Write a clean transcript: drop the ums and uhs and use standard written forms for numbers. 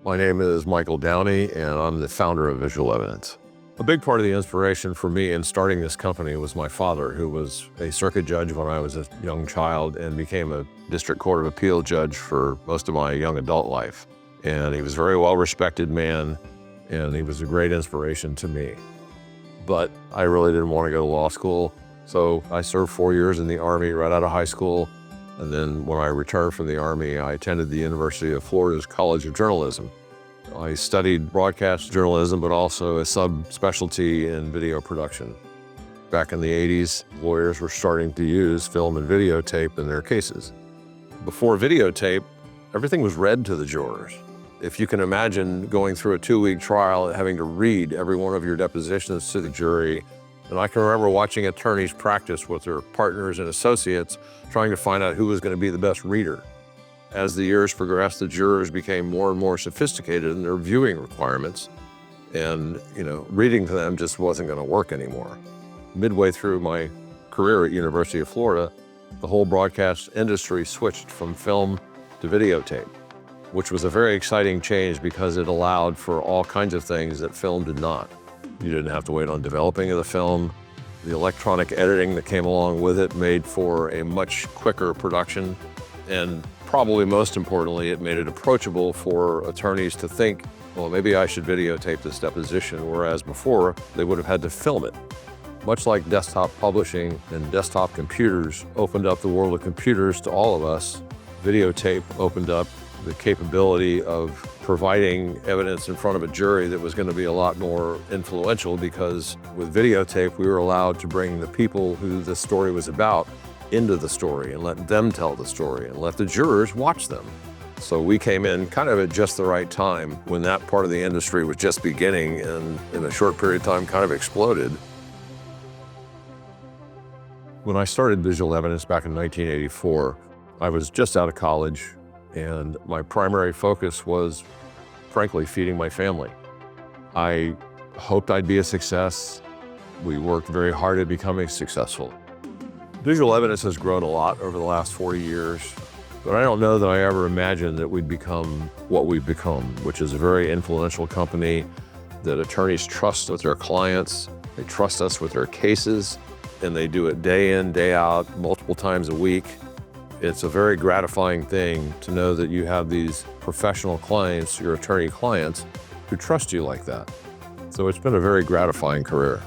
My name is Michael Downey, and I'm the founder of Visual Evidence. A big part of the inspiration for me in starting this company was my father, who was a circuit judge when I was a young child and became a district court of appeal judge for most of my young adult life. And he was a very well-respected man, and he was a great inspiration to me. But I really didn't want to go to law school, so I served 4 years in the Army right out of high school. And then when I returned from the Army, I attended the University of Florida's College of Journalism. I studied broadcast journalism, but also a subspecialty in video production. Back in the 80s, lawyers were starting to use film and videotape in their cases. Before videotape, everything was read to the jurors. If you can imagine going through a 2-week trial and having to read every one of your depositions to the jury. And I can remember watching attorneys practice with their partners and associates, trying to find out who was going to be the best reader. As the years progressed, the jurors became more and more sophisticated in their viewing requirements. And, reading to them just wasn't going to work anymore. Midway through my career at University of Florida, the whole broadcast industry switched from film to videotape, which was a very exciting change because it allowed for all kinds of things that film did not. You didn't have to wait on developing of the film. The electronic editing that came along with it made for a much quicker production. And probably most importantly, it made it approachable for attorneys to think, well, maybe I should videotape this deposition, whereas before they would have had to film it. Much like desktop publishing and desktop computers opened up the world of computers to all of us, videotape opened up the capability of providing evidence in front of a jury that was going to be a lot more influential, because with videotape, we were allowed to bring the people who the story was about into the story and let them tell the story and let the jurors watch them. So we came in kind of at just the right time when that part of the industry was just beginning and in a short period of time kind of exploded. When I started Visual Evidence back in 1984, I was just out of college, and my primary focus was, frankly, feeding my family. I hoped I'd be a success. We worked very hard at becoming successful. Visual Evidence has grown a lot over the last 40 years, but I don't know that I ever imagined that we'd become what we've become, which is a very influential company that attorneys trust with their clients. They trust us with their cases, and they do it day in, day out, multiple times a week. It's a very gratifying thing to know that you have these professional clients, your attorney clients, who trust you like that. So it's been a very gratifying career.